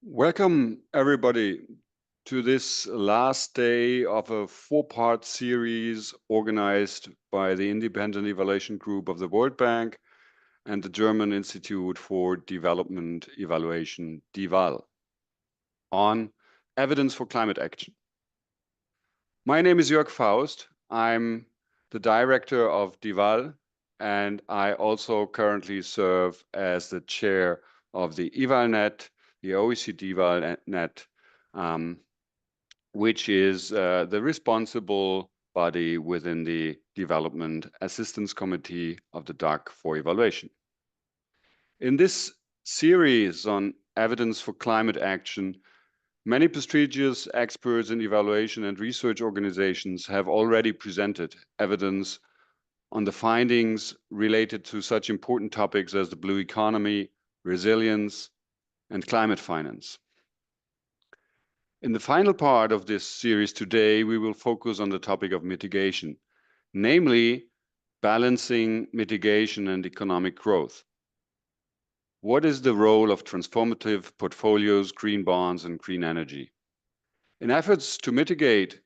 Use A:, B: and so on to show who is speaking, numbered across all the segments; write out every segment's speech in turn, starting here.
A: Welcome, everybody, to this last day of a four-part series organized by the Independent Evaluation Group of the World Bank and the German Institute for Development Evaluation, DEval, on evidence for climate action. My name is Jörg Faust. I'm the director of DEval, and I also currently serve as the chair of the EvalNet, the OECD EvalNet, which is the responsible body within the Development Assistance Committee of the DAC for evaluation. In this series on evidence for climate action, many prestigious experts in evaluation and research organizations have already presented evidence on the findings related to such important topics as the blue economy, resilience, and climate finance. In the final part of this series today, we will focus on the topic of mitigation, namely balancing mitigation and economic growth. What is the role of transformative portfolios, green bonds, and green energy? In efforts to mitigate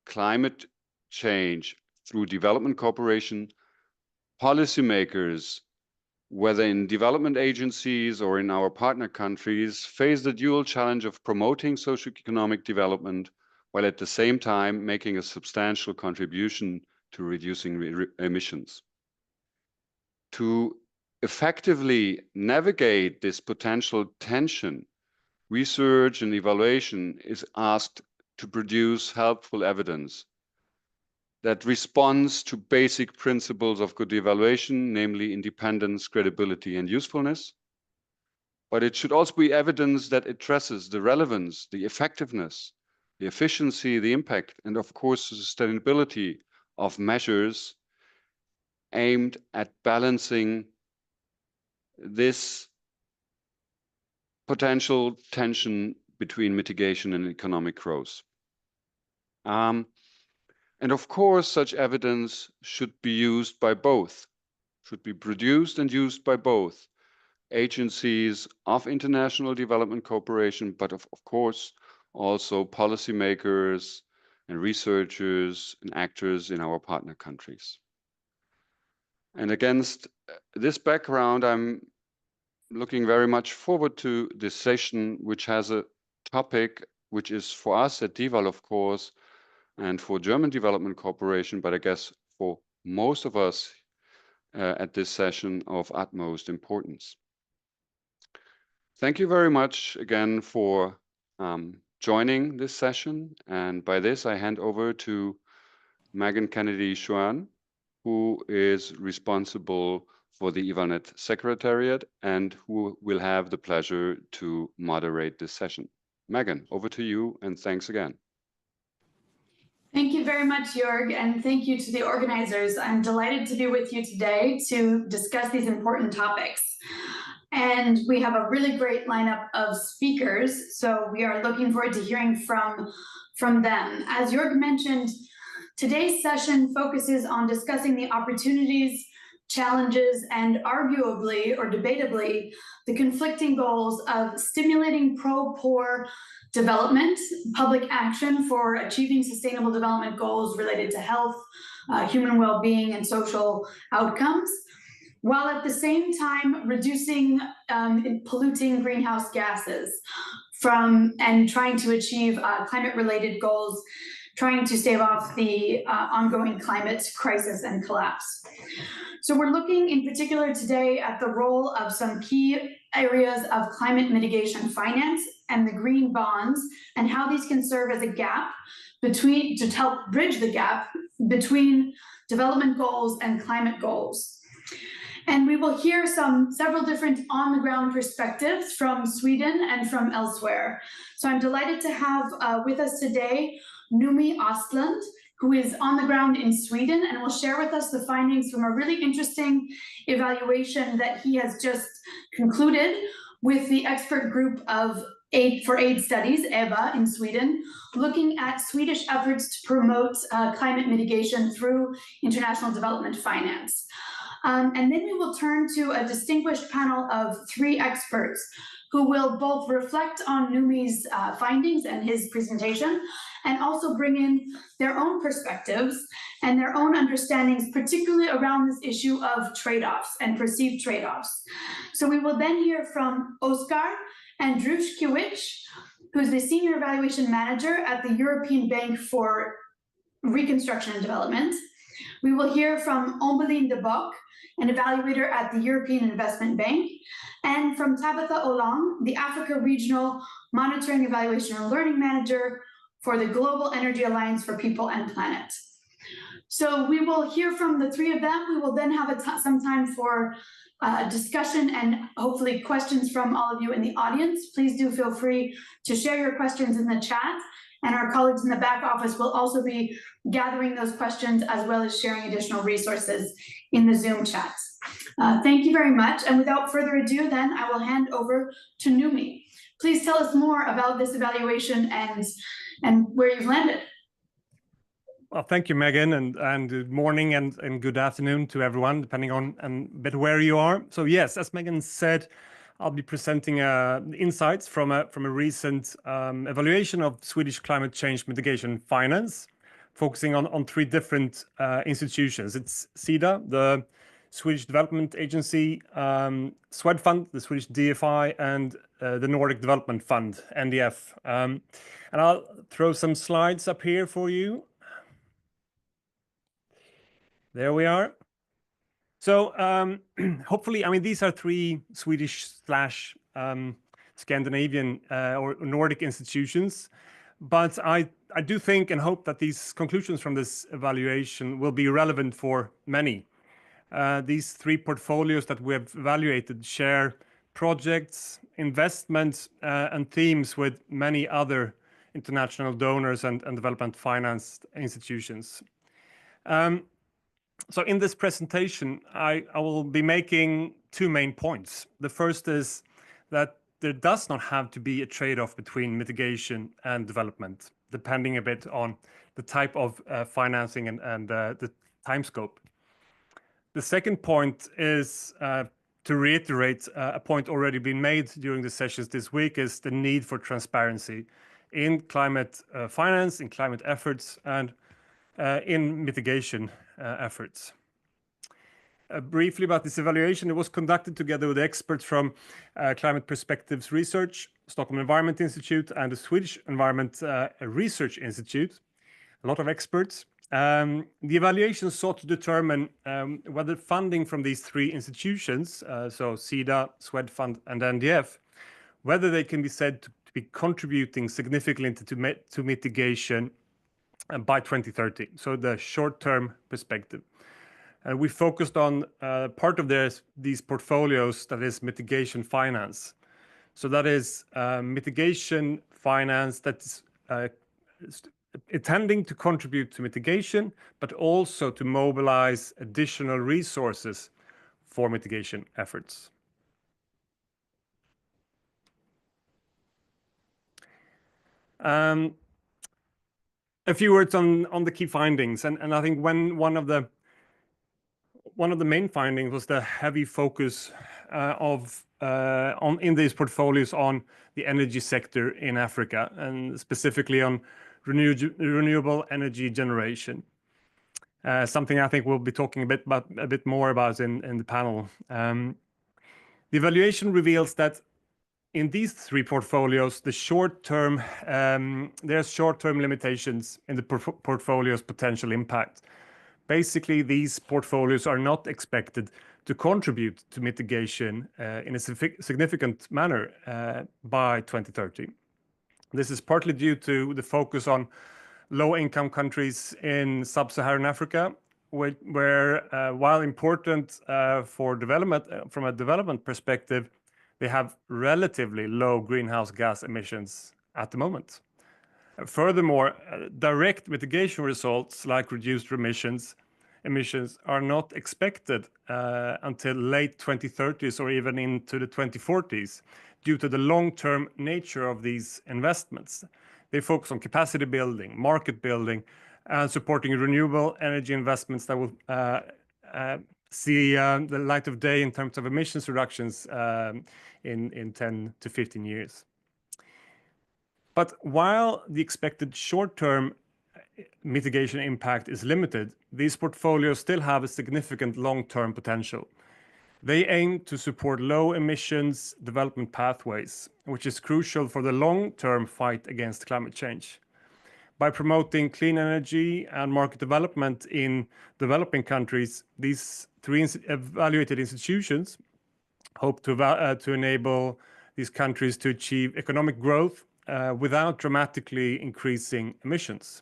A: climate change through development cooperation, policymakers, whether in development agencies or in our partner countries, face the dual challenge of promoting socioeconomic development while at the same time making a substantial contribution to reducing emissions. To effectively navigate this potential tension, research and evaluation is asked to produce helpful evidence that responds to basic principles of good evaluation, namely independence, credibility, and usefulness. But it should also be evidence that addresses the relevance, the effectiveness, the efficiency, the impact, and of course, the sustainability of measures aimed at balancing this potential tension between mitigation and economic growth. And of course, such evidence should be used by both, should be produced and used by both agencies of international development cooperation, but of course, also policymakers and researchers and actors in our partner countries. And against this background, I'm looking very much forward to this session, which has a topic which is for us at DEval, of course, and for German Development Cooperation, but I guess for most of us at this session of utmost importance. Thank you very much again for joining this session. And by this, I hand over to Megan Kennedy-Chouane, who is responsible for the EvalNet Secretariat and who will have the pleasure to moderate this session. Megan, over to you, and thanks again.
B: Thank you very much, Jörg, and thank you to the organizers. I'm delighted to be with you today to discuss these important topics. And we have a really great lineup of speakers, so we are looking forward to hearing from them. As Jörg mentioned, today's session focuses on discussing the opportunities, challenges, and arguably or debatably the conflicting goals of stimulating pro-poor development, public action for achieving sustainable development goals related to health, human well-being, and social outcomes, while at the same time reducing polluting greenhouse gases and trying to achieve climate-related goals, trying to stave off the ongoing climate crisis and collapse. So we're looking in particular today at the role of some key areas of climate mitigation finance and the green bonds, and how these can serve as a gap to help bridge the gap between development goals and climate goals. And we will hear several different on-the-ground perspectives from Sweden and from elsewhere. So I'm delighted to have with us today Numi Ostlund, who is on the ground in Sweden and will share with us the findings from a really interesting evaluation that he has just concluded with the expert group of for aid studies, EBA, in Sweden, looking at Swedish efforts to promote climate mitigation through international development finance. And then we will turn to a distinguished panel of three experts who will both reflect on Numi's findings and his presentation, and also bring in their own perspectives and their own understandings, particularly around this issue of trade-offs and perceived trade-offs. So we will then hear from Oskar Andruszkiewicz, who's the Senior Evaluation Manager at the European Bank for Reconstruction and Development. We will hear from Ombeline de Bock, an evaluator at the European Investment Bank, and from Tabitha Olang, the Africa Regional Monitoring, Evaluation, and Learning Manager for the Global Energy Alliance for People and Planet. So we will hear from the three of them. We will then have some time for discussion and hopefully questions from all of you in the audience. Please do feel free to share your questions in the chat, and our colleagues in the back office will also be gathering those questions as well as sharing additional resources in the Zoom chat. Thank you very much, and without further ado, then I will hand over to Numi. Please tell us more about this evaluation and where you've landed.
C: Well, thank you, Megan, and good morning and good afternoon to everyone, depending on a bit where you are. So yes, as Megan said, I'll be presenting insights from a recent evaluation of Swedish climate change mitigation finance, focusing on three different institutions. It's SIDA, the Swedish Development Agency, Swedfund, the Swedish DEval, and the Nordic Development Fund, NDF. And I'll throw some slides up here for you. There we are. So hopefully, I mean, these are three Swedish/Scandinavian or Nordic institutions, but I do think and hope that these conclusions from this evaluation will be relevant for many. These three portfolios that we have evaluated share projects, investments, and themes with many other international donors and development finance institutions. So in this presentation, I will be making two main points. The first is that there does not have to be a trade-off between mitigation and development, depending a bit on the type of financing and the time scope. The second point is to reiterate a point already been made during the sessions this week, is the need for transparency in climate finance, in climate efforts, and in mitigation efforts. Briefly about this evaluation, it was conducted together with experts from Climate Perspectives Research, Stockholm Environment Institute, and the Swedish Environment Research Institute. A lot of experts. The evaluation sought to determine whether funding from these three institutions, so SIDA, Swedfund, and NDF, whether they can be said to be contributing significantly to mitigation by 2030, so the short-term perspective. And we focused on part of these portfolios, that is mitigation finance. So that is mitigation finance that's intending to contribute to mitigation, but also to mobilize additional resources for mitigation efforts. A few words on the key findings, and I think one of the main findings was the heavy focus in these portfolios on the energy sector in Africa, and specifically on renewable energy generation. Something I think we'll be talking a bit more about in the panel. The evaluation reveals that in these three portfolios, there's short-term limitations in the portfolio's potential impact. Basically, these portfolios are not expected to contribute to mitigation in a significant manner by 2030. This is partly due to the focus on low-income countries in sub-Saharan Africa, where while important for development, from a development perspective, they have relatively low greenhouse gas emissions at the moment. Furthermore, direct mitigation results like reduced emissions are not expected until late 2030s or even into the 2040s due to the long-term nature of these investments. They focus on capacity building, market building, and supporting renewable energy investments that will see the light of day in terms of emissions reductions in 10 to 15 years. But while the expected short-term mitigation impact is limited, these portfolios still have a significant long-term potential. They aim to support low emissions development pathways, which is crucial for the long-term fight against climate change. By promoting clean energy and market development in developing countries, these three evaluated institutions hope to enable these countries to achieve economic growth without dramatically increasing emissions.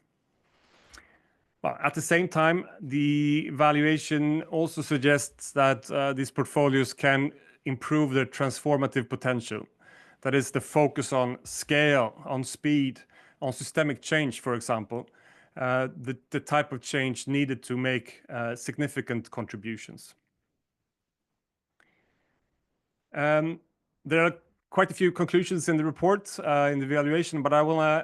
C: Well, at the same time, the evaluation also suggests that these portfolios can improve their transformative potential. That is the focus on scale, on speed, on systemic change, for example, the type of change needed to make significant contributions. There are quite a few conclusions in the report, in the evaluation, but I will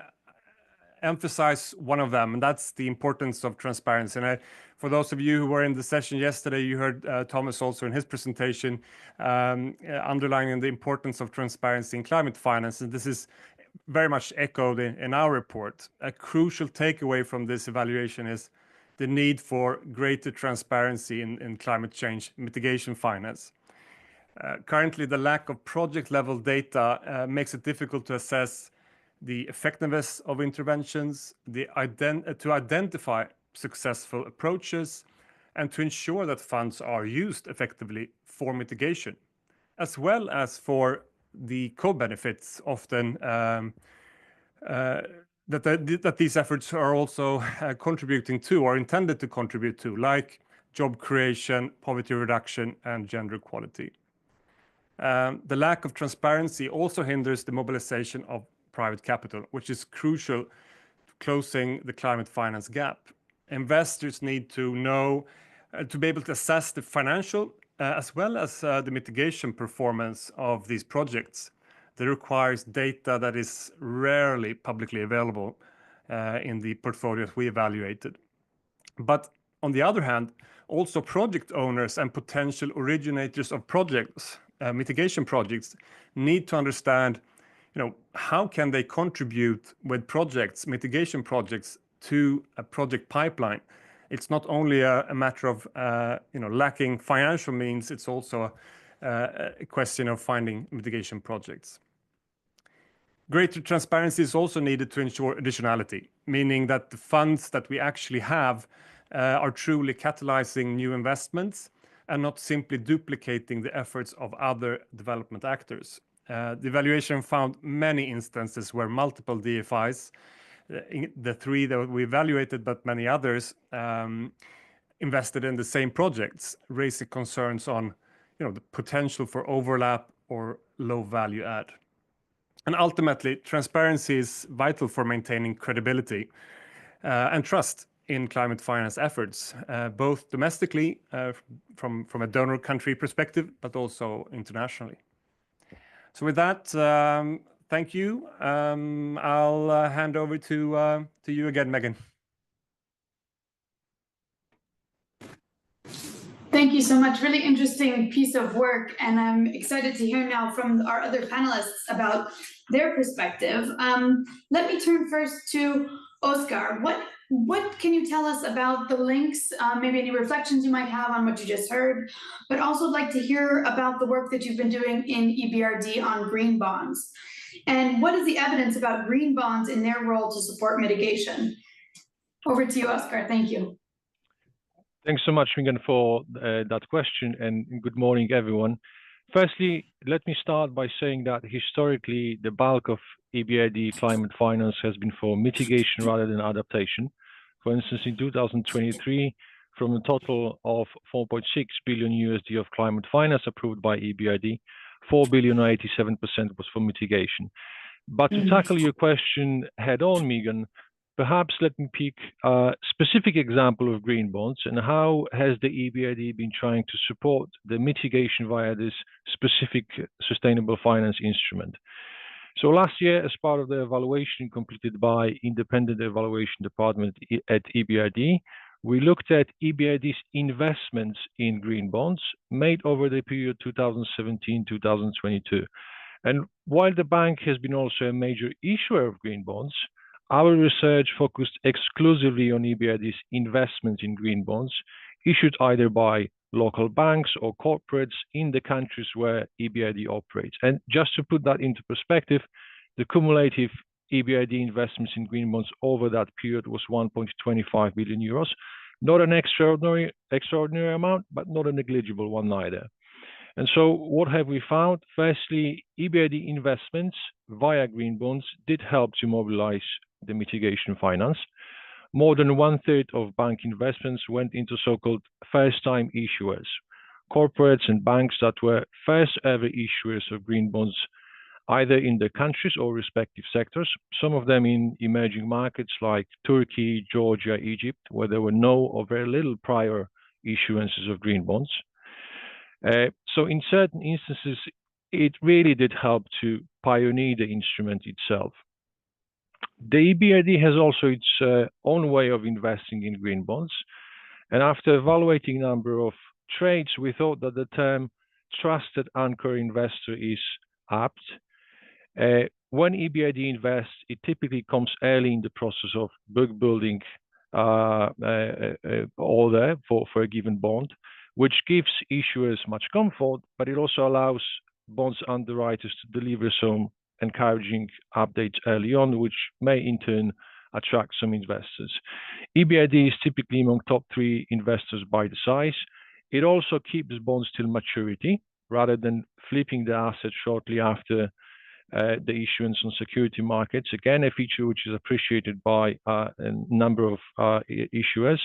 C: emphasize one of them, and that's the importance of transparency. And for those of you who were in the session yesterday, you heard Thomas also in his presentation underlining the importance of transparency in climate finance, and this is very much echoed in our report. A crucial takeaway from this evaluation is the need for greater transparency in climate change mitigation finance. Currently, the lack of project-level data makes it difficult to assess the effectiveness of interventions, to identify successful approaches, and to ensure that funds are used effectively for mitigation, as well as for the co-benefits often that these efforts are also contributing to or intended to contribute to, like job creation, poverty reduction, and gender equality. The lack of transparency also hinders the mobilization of private capital, which is crucial to closing the climate finance gap. Investors need to know, to be able to assess the financial as well as the mitigation performance of these projects. That requires data that is rarely publicly available in the portfolios we evaluated. But on the other hand, also project owners and potential originators of projects, mitigation projects, need to understand, how can they contribute with projects, mitigation projects, to a project pipeline. It's not only a matter of lacking financial means, it's also a question of finding mitigation projects. Greater transparency is also needed to ensure additionality, meaning that the funds that we actually have are truly catalyzing new investments and not simply duplicating the efforts of other development actors. The evaluation found many instances where multiple DFIs, the three that we evaluated, but many others, invested in the same projects, raising concerns on the potential for overlap or low value add. And ultimately, transparency is vital for maintaining credibility and trust in climate finance efforts, both domestically from a donor country perspective, but also internationally. So with that, thank you. I'll hand over to you again, Megan.
B: Thank you so much. Really interesting piece of work, and I'm excited to hear now from our other panelists about their perspective. Let me turn first to Oskar. What can you tell us about the links, maybe any reflections you might have on what you just heard, but also like to hear about the work that you've been doing in EBRD on green bonds. And what is the evidence about green bonds in their role to support mitigation? Over to you, Oskar. Thank you.
D: Thanks so much, Megan, for that question, and good morning, everyone. Firstly, let me start by saying that historically, the bulk of EBRD climate finance has been for mitigation rather than adaptation. For instance, in 2023, from a total of 4.6 billion USD of climate finance approved by EBRD, 4 billion or 87% was for mitigation. But to tackle your question head on, Megan, perhaps let me pick a specific example of green bonds and how has the EBRD been trying to support the mitigation via this specific sustainable finance instrument. So last year, as part of the evaluation completed by Independent Evaluation Department at EBRD, we looked at EBRD's investments in green bonds made over the period 2017-2022. And while the bank has been also a major issuer of green bonds, our research focused exclusively on EBRD's investments in green bonds issued either by local banks or corporates in the countries where EBRD operates. And just to put that into perspective, the cumulative EBRD investments in green bonds over that period was 1.25 billion euros. Not an extraordinary amount, but not a negligible one either. And so what have we found? Firstly, EBRD investments via green bonds did help to mobilize the mitigation finance. More than 1/3 of bank investments went into so-called first-time issuers, corporates and banks that were first ever issuers of green bonds, either in the countries or respective sectors, some of them in emerging markets like Turkey, Georgia, Egypt, where there were no or very little prior issuances of green bonds. So in certain instances, it really did help to pioneer the instrument itself. The EBRD has also its own way of investing in green bonds. And after evaluating a number of trades, we thought that the term trusted anchor investor is apt. When EBRD invests, it typically comes early in the process of book building order for a given bond, which gives issuers much comfort, but it also allows bonds underwriters to deliver some encouraging updates early on, which may in turn attract some investors. EBRD is typically among top 3 investors by the size. It also keeps bonds till maturity rather than flipping the asset shortly after the issuance on security markets. Again, a feature which is appreciated by a number of issuers.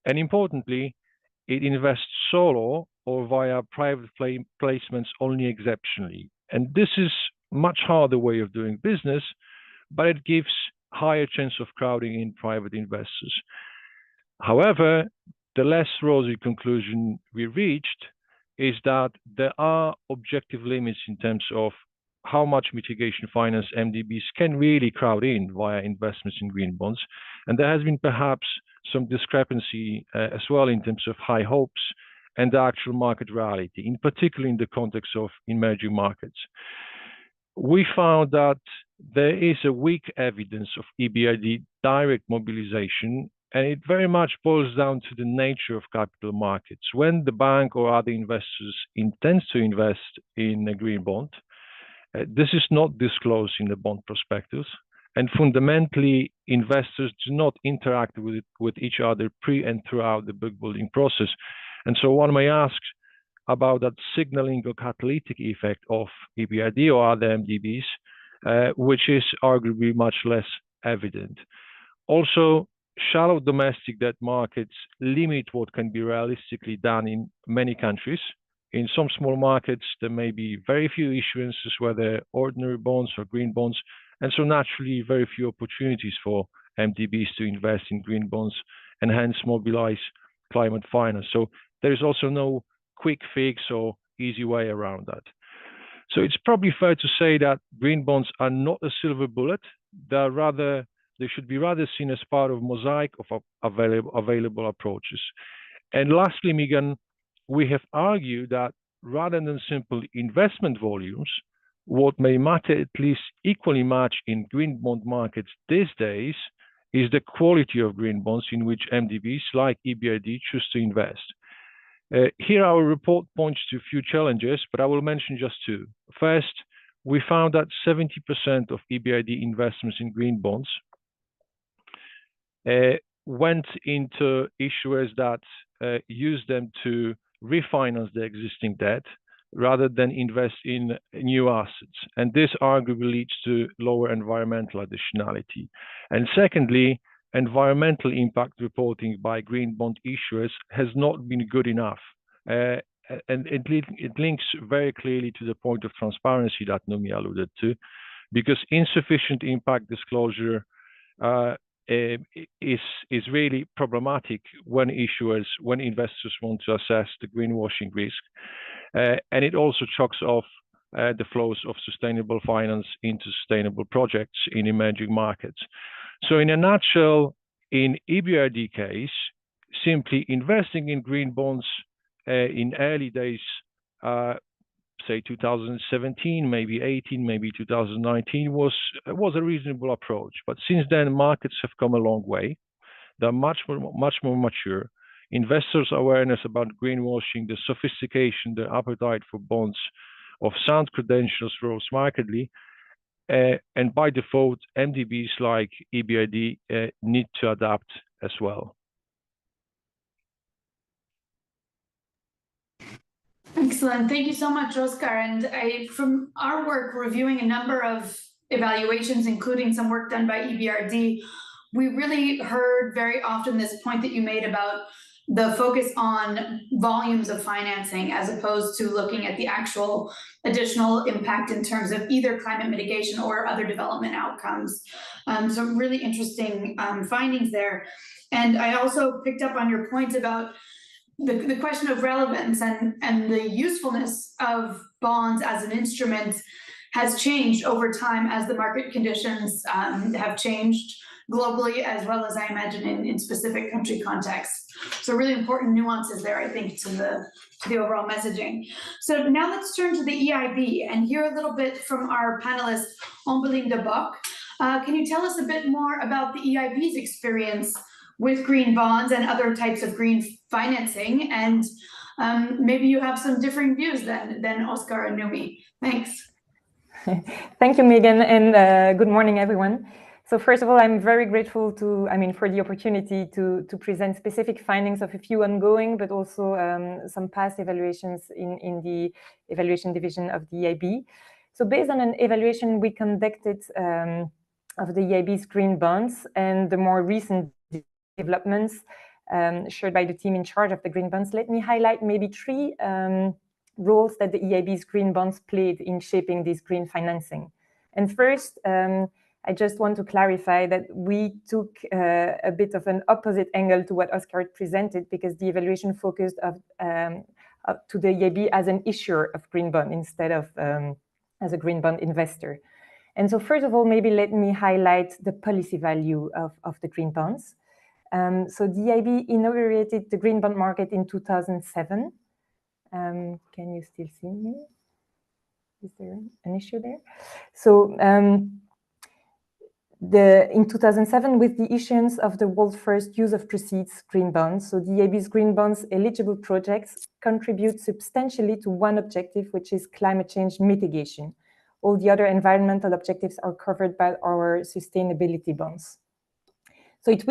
D: And importantly, it invests solo or via private placements only exceptionally. And this is much harder way of doing business, but it gives higher chance of crowding in private investors. However, the less rosy conclusion we reached is that there are objective limits in terms of how much mitigation finance MDBs can really crowd in via investments in green bonds. And there has been perhaps some discrepancy as well in terms of high hopes and the actual market reality, in particular in the context of emerging markets. We found that there is a weak evidence of EBRD direct mobilization, and it very much boils down to the nature of capital markets. When the bank or other investors intends to invest in a green bond, this is not disclosed in the bond prospectus, and fundamentally, investors do not interact with each other pre and throughout the book building process. And so one may ask about that signaling or catalytic effect of EBRD or other MDBs, which is arguably much less evident. Also, shallow domestic debt markets limit what can be realistically done in many countries. In some small markets, there may be very few issuances, whether ordinary bonds or green bonds, and so naturally very few opportunities for MDBs to invest in green bonds and hence mobilize climate finance. So there is also no quick fix or easy way around that. So it's probably fair to say that green bonds are not a silver bullet. They should be rather seen as part of a mosaic of available approaches. And lastly, Megan, we have argued that rather than simple investment volumes, what may matter at least equally much in green bond markets these days is the quality of green bonds in which MDBs like EBRD choose to invest. Here our report points to a few challenges, but I will mention just 2. First, we found that 70% of EBRD investments in green bonds went into issuers that used them to refinance the existing debt rather than invest in new assets. And this arguably leads to lower environmental additionality. And secondly, environmental impact reporting by green bond issuers has not been good enough. And it links very clearly to the point of transparency that Numi alluded to, because insufficient impact disclosure is really problematic when investors want to assess the greenwashing risk. And it also chokes off the flows of sustainable finance into sustainable projects in emerging markets. So in a nutshell, in EBRD case, simply investing in green bonds in early days, say 2017, maybe 18, maybe 2019 was a reasonable approach. But since then, markets have come a long way. They're much more mature. Investors' awareness about greenwashing, the sophistication, the appetite for bonds of sound credentials rose markedly. And by default, MDBs like EBRD need to adapt as well.
B: Excellent. Thank you so much, Oskar. And from our work reviewing a number of evaluations, including some work done by EBRD, we really heard very often this point that you made about the focus on volumes of financing as opposed to looking at the actual additional impact in terms of either climate mitigation or other development outcomes. So really interesting findings there. And I also picked up on your point about the question of relevance and the usefulness of bonds as an instrument has changed over time as the market conditions have changed globally, as well as I imagine in specific country contexts. So really important nuances there, I think, to the overall messaging. So now let's turn to the EIB and hear a little bit from our panelist, Ombeline de Bock. Can you tell us a bit more about the EIB's experience with green bonds and other types of green financing? And maybe you have some differing views than Oskar and Numi. Thanks.
E: Thank you, Megan, and good morning, everyone. So first of all, I'm very grateful for the opportunity to present specific findings of a few ongoing, but also some past evaluations in the evaluation division of the EIB. So based on an evaluation we conducted of the EIB's green bonds and the more recent developments shared by the team in charge of the green bonds, let me highlight maybe three roles that the EIB's green bonds played in shaping this green financing. And first, I just want to clarify that we took a bit of an opposite angle to what Oskar presented, because the evaluation focused to the EIB as an issuer of green bond instead of as a green bond investor. And so first of all, maybe let me highlight the policy value of the green bonds. So the EIB inaugurated the green bond market in 2007. Can you still see me? Is there an issue there? So in 2007, with the issuance of the world's first use of proceeds green bonds, so the EIB's green bonds eligible projects contribute substantially to one objective, which is climate change mitigation. All the other environmental objectives are covered by our sustainability bonds. So it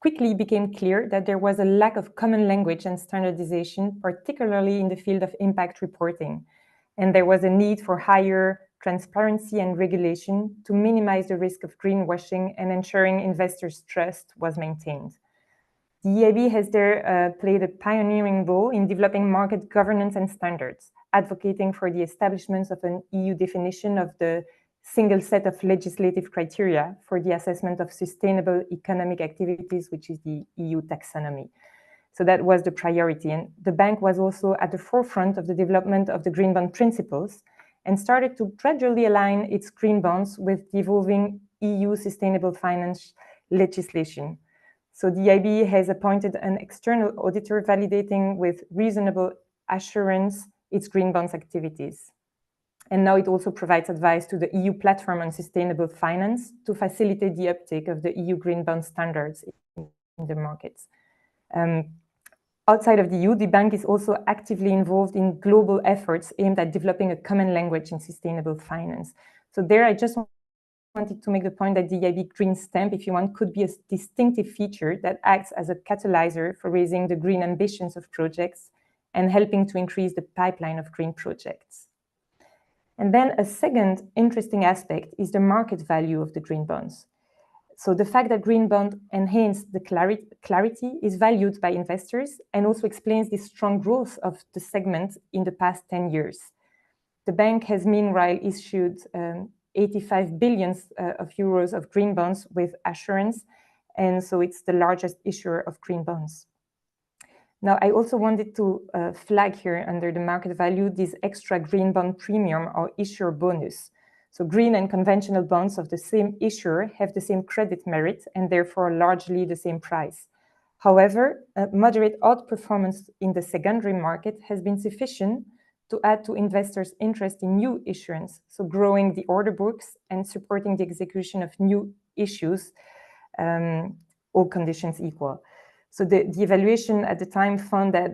E: quickly became clear that there was a lack of common language and standardization, particularly in the field of impact reporting. And there was a need for higher transparency and regulation to minimize the risk of greenwashing and ensuring investors' trust was maintained. The EIB has there played a pioneering role in developing market governance and standards, advocating for the establishment of an EU definition of the single set of legislative criteria for the assessment of sustainable economic activities, which is the EU taxonomy. So that was the priority. And the bank was also at the forefront of the development of the green bond principles and started to gradually align its green bonds with the evolving EU sustainable finance legislation. So the EIB has appointed an external auditor validating with reasonable assurance its green bonds activities. And now it also provides advice to the EU platform on sustainable finance to facilitate the uptake of the EU green bond standards in the markets. Outside of the EU, the bank is also actively involved in global efforts aimed at developing a common language in sustainable finance. So there, I just wanted to make the point that the EIB green stamp, if you want, could be a distinctive feature that acts as a catalyzer for raising the green ambitions of projects and helping to increase the pipeline of green projects. And then a second interesting aspect is the market value of the green bonds. So the fact that green bonds enhance the clarity is valued by investors and also explains the strong growth of the segment in the past 10 years. The bank has meanwhile issued 85 billion of euros of green bonds with assurance, and so it's the largest issuer of green bonds. Now, I also wanted to flag here under the market value this extra green bond premium or issuer bonus. So green and conventional bonds of the same issuer have the same credit merit and therefore largely the same price. However, moderate outperformance in the secondary market has been sufficient to add to investors' interest in new issuance, so growing the order books and supporting the execution of new issues, all conditions equal. So the evaluation at the time found that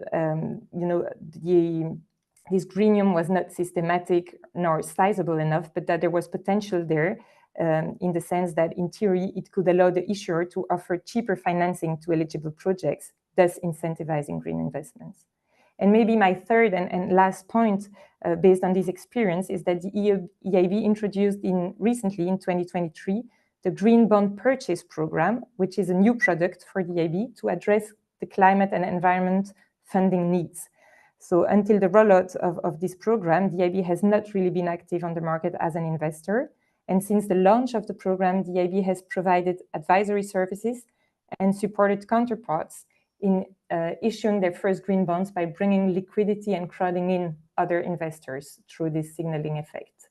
E: this greenium was not systematic nor sizable enough, but that there was potential there in the sense that in theory it could allow the issuer to offer cheaper financing to eligible projects, thus incentivizing green investments. And maybe my third and last point based on this experience is that the EIB introduced recently in 2023 the Green Bond Purchase Program, which is a new product for the EIB to address the climate and environment funding needs. So until the rollout of this program, the EIB has not really been active on the market as an investor. And since the launch of the program, the EIB has provided advisory services and supported counterparts in issuing their first green bonds by bringing liquidity and crowding in other investors through this signaling effect.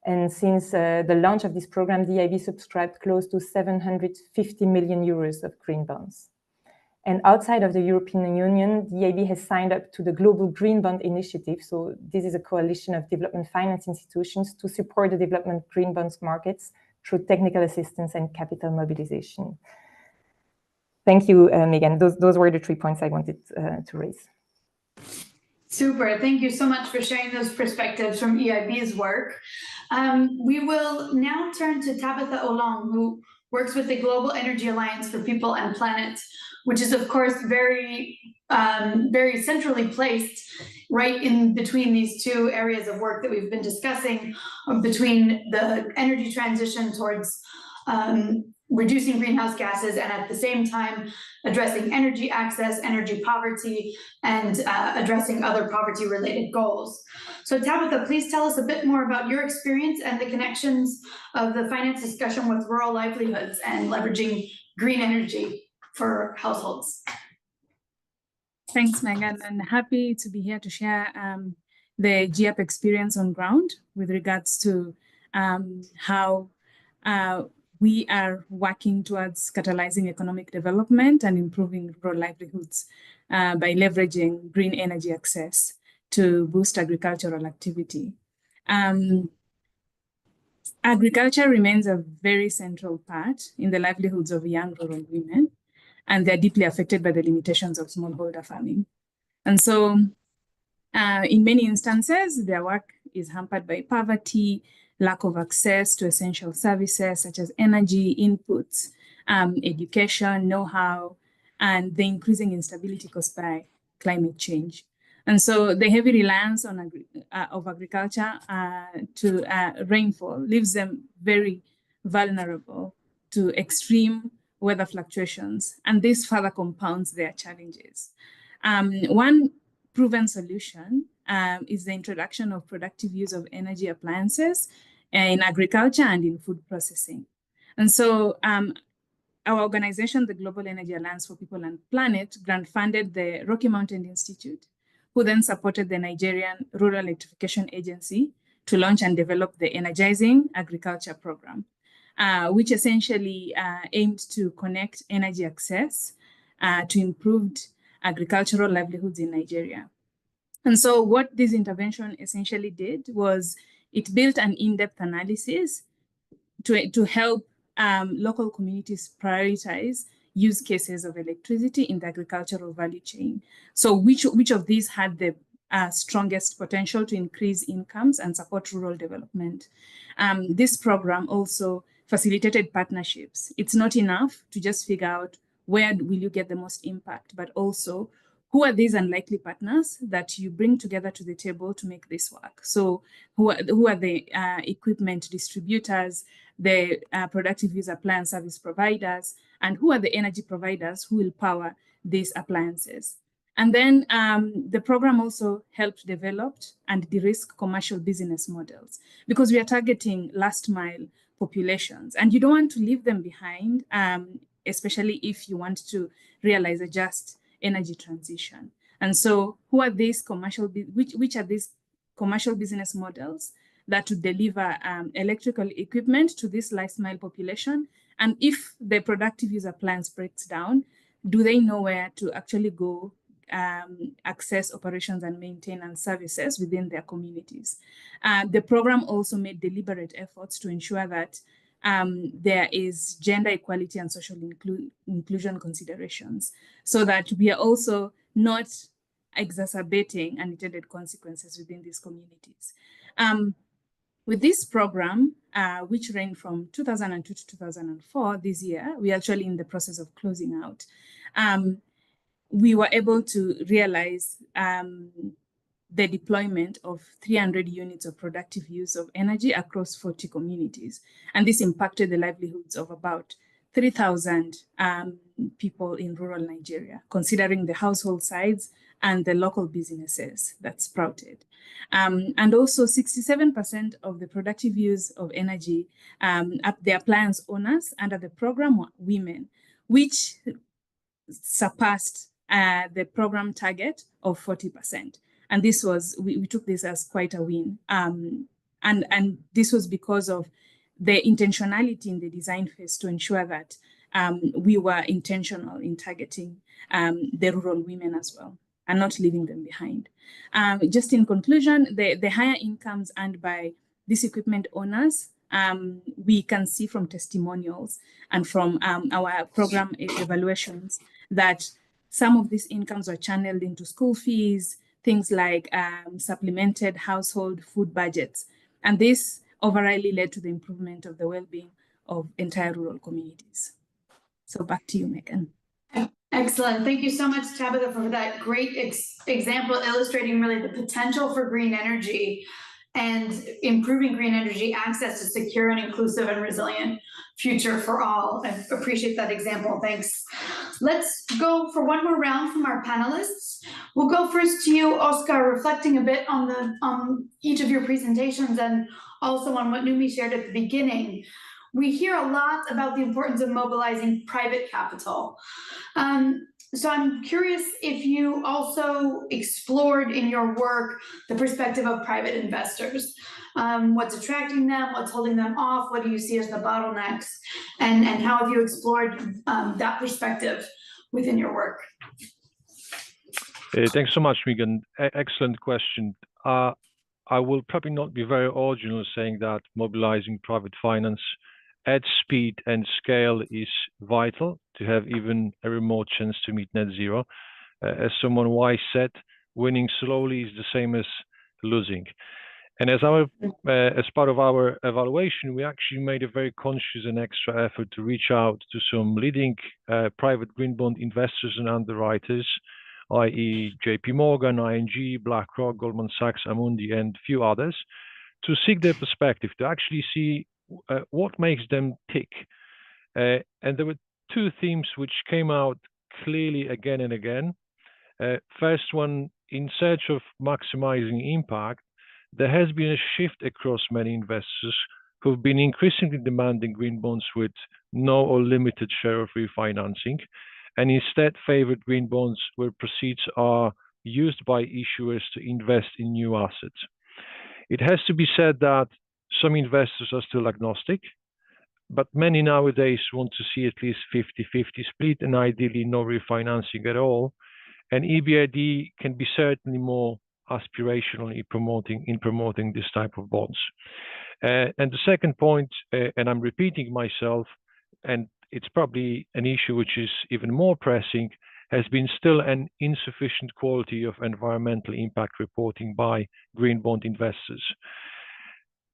E: And since the launch of this program, the EIB subscribed close to 750 million euros of green bonds. And outside of the European Union, the EIB has signed up to the Global Green Bond Initiative. So this is a coalition of development finance institutions to support the development green bonds markets through technical assistance and capital mobilization. Thank you, Megan. Those were the 3 points I wanted to raise.
B: Super. Thank you so much for sharing those perspectives from EIB's work. We will now turn to Tabitha Olang, who works with the Global Energy Alliance for People and Planet, which is, of course, very centrally placed right in between these two areas of work that we've been discussing, between the energy transition towards reducing greenhouse gases, and at the same time addressing energy access, energy poverty, and addressing other poverty-related goals. So Tabitha, please tell us a bit more about your experience and the connections of the finance discussion with rural livelihoods and leveraging green energy for households.
F: Thanks, Megan, and happy to be here to share the GEAPP experience on ground with regards to how we are working towards catalyzing economic development and improving rural livelihoods by leveraging green energy access to boost agricultural activity. Agriculture remains a very central part in the livelihoods of young rural women, and they're deeply affected by the limitations of smallholder farming. And so in many instances, their work is hampered by poverty, lack of access to essential services such as energy, inputs, education, know-how, and the increasing instability caused by climate change. And so the heavy reliance on of agriculture to rainfall leaves them very vulnerable to extreme weather fluctuations, and this further compounds their challenges. One proven solution is the introduction of productive use of energy appliances in agriculture and in food processing. And so our organization, the Global Energy Alliance for People and Planet, grant-funded the Rocky Mountain Institute, who then supported the Nigerian Rural Electrification Agency to launch and develop the Energizing Agriculture Program, which essentially aimed to connect energy access to improved agricultural livelihoods in Nigeria. And so what this intervention essentially did was it built an in-depth analysis to help local communities prioritize use cases of electricity in the agricultural value chain. So which of these had the strongest potential to increase incomes and support rural development? This program also facilitated partnerships. It's not enough to just figure out where will you get the most impact, but also who are these unlikely partners that you bring together to the table to make this work? So who are the equipment distributors, the productive use appliance service providers, and who are the energy providers who will power these appliances? And then the program also helped develop and de-risk commercial business models, because we are targeting last mile populations and you don't want to leave them behind, especially if you want to realize a just energy transition. And so who are these commercial, which are these commercial business models that would deliver electrical equipment to this last mile population? And if the productive use appliance breaks down, do they know where to actually go access operations and maintenance services within their communities? The program also made deliberate efforts to ensure that there is gender equality and social inclusion considerations, so that we are also not exacerbating unintended consequences within these communities. With this program, which ran from 2002 to 2004, this year, we're actually in the process of closing out. We were able to realize the deployment of 300 units of productive use of energy across 40 communities. And this impacted the livelihoods of about 3,000 people in rural Nigeria, considering the household size and the local businesses that sprouted. And also 67% of the productive use of energy, the appliance owners under the program were women, which surpassed the program target of 40%. And this was, we took this as quite a win. And this was because of the intentionality in the design phase to ensure that we were intentional in targeting the rural women as well and not leaving them behind. Just in conclusion, the higher incomes earned by these equipment owners, we can see from testimonials and from our program evaluations that some of these incomes were channeled into school fees, things like supplemented household food budgets. And this overall led to the improvement of the well-being of entire rural communities. So back to you, Megan.
B: Excellent. Thank you so much, Tabitha, for that great example illustrating really the potential for green energy and improving green energy access to secure and inclusive and resilient future for all. I appreciate that example. Thanks. Let's go for one more round from our panelists. We'll go first to you, Oskar, reflecting a bit on each of your presentations and also on what Numi shared at the beginning. We hear a lot about the importance of mobilizing private capital. So I'm curious if you also explored in your work the perspective of private investors. What's attracting them, what's holding them off, what do you see as the bottlenecks, and how have you explored that perspective within your work?
D: Thanks so much, Megan. Excellent question. I will probably not be very original saying that mobilizing private finance at speed and scale is vital to have even a remote chance to meet net zero. As someone wise said, winning slowly is the same as losing. And as part of our evaluation, we actually made a very conscious and extra effort to reach out to some leading private green bond investors and underwriters, i.e. JP Morgan, ING, BlackRock, Goldman Sachs, Amundi, and a few others, to seek their perspective, to actually see what makes them tick. And there were two themes which came out clearly again and again. First one, in search of maximizing impact, there has been a shift across many investors who've been increasingly demanding green bonds with no or limited share of refinancing, and instead favored green bonds where proceeds are used by issuers to invest in new assets. It has to be said that some investors are still agnostic, but many nowadays want to see at least 50-50 split and ideally no refinancing at all. And EBRD can be certainly more aspirational in promoting this type of bonds. And the second point, and I'm repeating myself, and it's probably an issue which is even more pressing, has been still an insufficient quality of environmental impact reporting by green bond investors.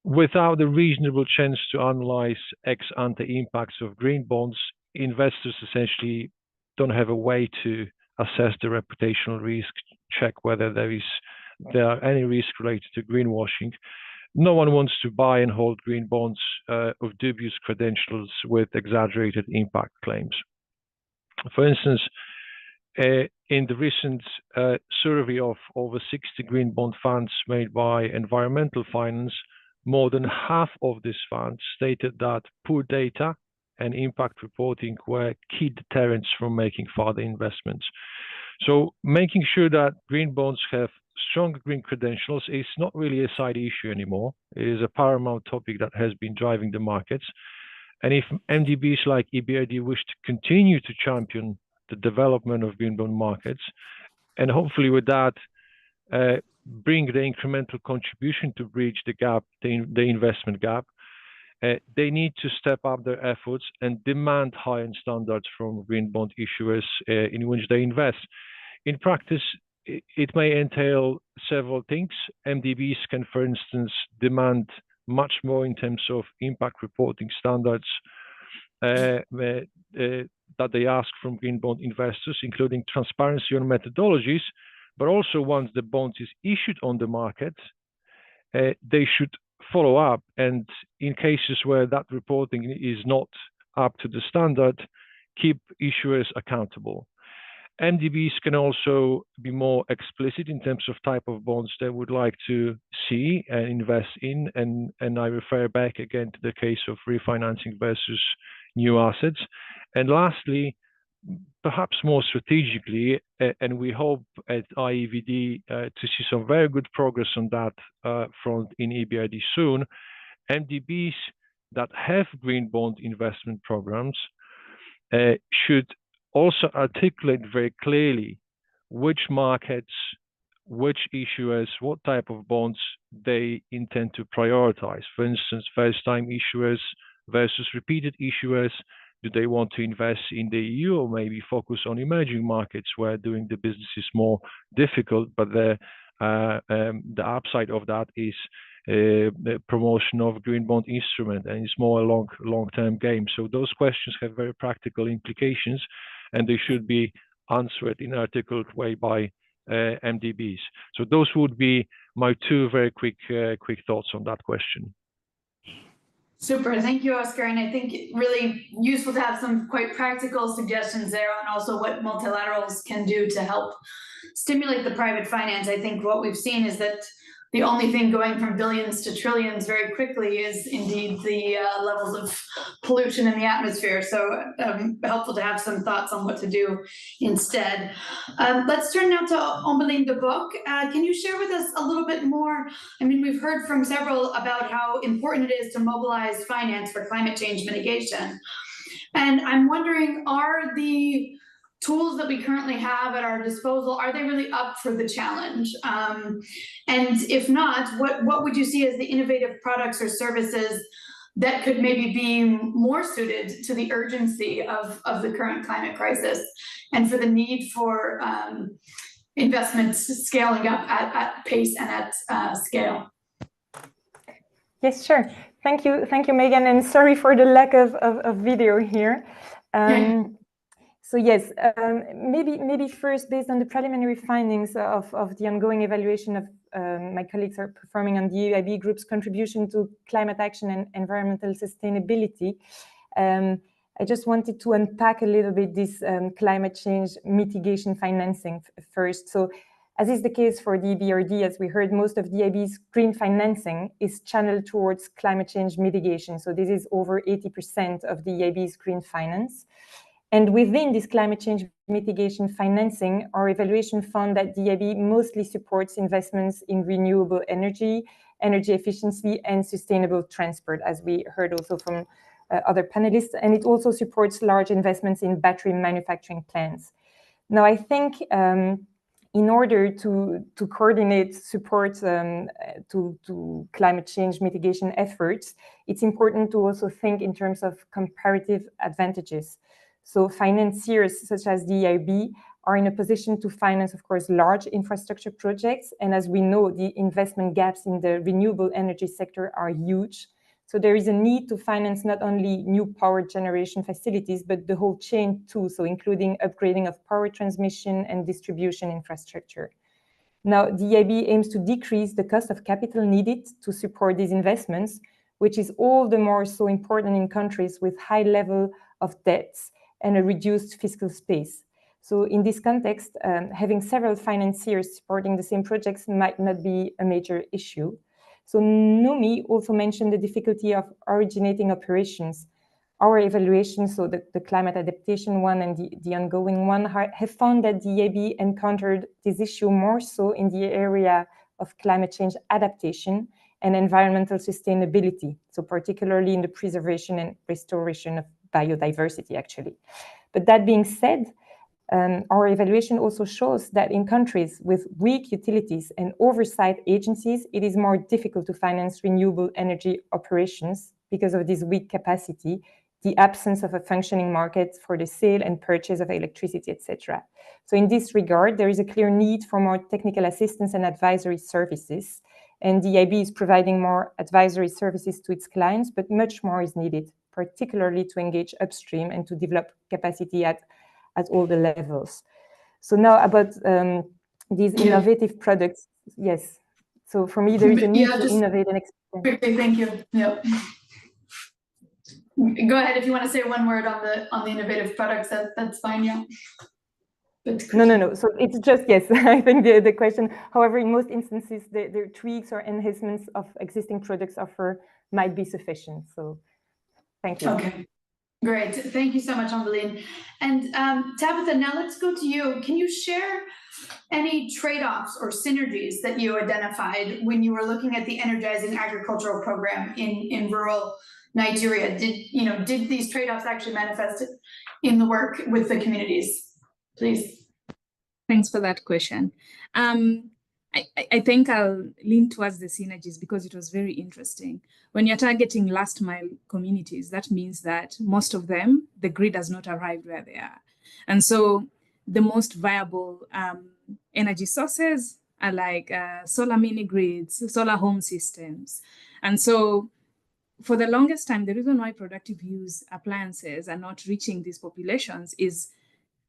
D: Without a reasonable chance to analyze ex-ante impacts of green bonds, investors essentially don't have a way to assess the reputational risk, check whether there are any risks related to greenwashing. No one wants to buy and hold green bonds of dubious credentials with exaggerated impact claims. For instance, in the recent survey of over 60 green bond funds made by Environmental Finance, more than half of these funds stated that poor data and impact reporting were key deterrents from making further investments. So making sure that green bonds have strong green credentials is not really a side issue anymore. It is a paramount topic that has been driving the markets. And if MDBs like EBRD wish to continue to champion the development of green bond markets, and hopefully with that, bring the incremental contribution to bridge the gap, the investment gap. They need to step up their efforts and demand high-end standards from green bond issuers in which they invest. In practice, it may entail several things. MDBs can, for instance, demand much more in terms of impact reporting standards that they ask from green bond investors, including transparency on methodologies, but also once the bond is issued on the market, they should follow up, and in cases where that reporting is not up to the standard, keep issuers accountable. MDBs can also be more explicit in terms of type of bonds they would like to see and invest in, and I refer back again to the case of refinancing versus new assets. And lastly, perhaps more strategically, and we hope at IEVD to see some very good progress on that front in EBRD soon, MDBs that have green bond investment programs should also articulate very clearly which markets, which issuers, what type of bonds they intend to prioritize. For instance, first-time issuers versus repeated issuers. Do they want to invest in the EU or maybe focus on emerging markets where doing the business is more difficult, but the upside of that is the promotion of green bond instrument, and it's more a long-term game. So those questions have very practical implications, and they should be answered in an articulate way by MDBs. So those would be my two very quick thoughts on that question.
B: Super, thank you, Oskar. And I think really useful to have some quite practical suggestions there on also what multilaterals can do to help stimulate the private finance. I think what we've seen is that the only thing going from billions to trillions very quickly is indeed the levels of pollution in the atmosphere. So helpful to have some thoughts on what to do instead. Let's turn now to Ombeline de Bock. Can you share with us a little bit more? I mean, we've heard from several about how important it is to mobilize finance for climate change mitigation. And I'm wondering, are the tools that we currently have at our disposal, are they really up for the challenge? And if not, what would you see as the innovative products or services that could maybe be more suited to the urgency of the current climate crisis and for the need for investments scaling up at pace and at scale?
E: Yes, sure. Thank you, Megan, and sorry for the lack of video here. So yes, maybe first, based on the preliminary findings of the ongoing evaluation of my colleagues are performing on the EIB Group's contribution to climate action and environmental sustainability, I just wanted to unpack a little bit this climate change mitigation financing first. So as is the case for the EBRD, as we heard, most of the EIB's green financing is channeled towards climate change mitigation. So this is over 80% of the EIB's green finance. And within this climate change mitigation financing, our evaluation found that the EIB mostly supports investments in renewable energy, energy efficiency, and sustainable transport, as we heard also from other panelists. And it also supports large investments in battery manufacturing plants. Now, I think in order to coordinate support to climate change mitigation efforts, it's important to also think in terms of comparative advantages. So financiers such as the EIB are in a position to finance, of course, large infrastructure projects. And as we know, the investment gaps in the renewable energy sector are huge. So there is a need to finance not only new power generation facilities, but the whole chain too, so including upgrading of power transmission and distribution infrastructure. Now, the EIB aims to decrease the cost of capital needed to support these investments, which is all the more so important in countries with high level of debts and a reduced fiscal space. So in this context, having several financiers supporting the same projects might not be a major issue. So Numi also mentioned the difficulty of originating operations. Our evaluation, so the climate adaptation one and the ongoing one, have found that the EIB encountered this issue more so in the area of climate change adaptation and environmental sustainability, so particularly in the preservation and restoration of biodiversity, actually. But that being said, Our evaluation also shows that in countries with weak utilities and oversight agencies, it is more difficult to finance renewable energy operations because of this weak capacity, the absence of a functioning market for the sale and purchase of electricity, etc. So in this regard, there is a clear need for more technical assistance and advisory services. And the EIB is providing more advisory services to its clients, but much more is needed, particularly to engage upstream and to develop capacity at all the levels. So now about these innovative products, yes. So for me, there is a need to innovate and expand.
B: Quickly, thank you. Yeah. Go ahead if you want to say one word on the innovative products. That's fine. Yeah.
E: No. So it's just yes. I think the question. However, in most instances, the tweaks or enhancements of existing products offer might be sufficient. So, thank you.
B: Okay. Great. Thank you so much, Ombeline. And Tabitha, now let's go to you. Can you share any trade-offs or synergies that you identified when you were looking at the Energizing Agricultural Program in rural Nigeria? Did these trade-offs actually manifest in the work with the communities? Please.
F: Thanks for that question. I think I'll lean towards the synergies because it was very interesting. When you're targeting last mile communities, that means that most of them, the grid has not arrived where they are. And so the most viable energy sources are like solar mini grids, solar home systems. And so for the longest time, the reason why productive use appliances are not reaching these populations is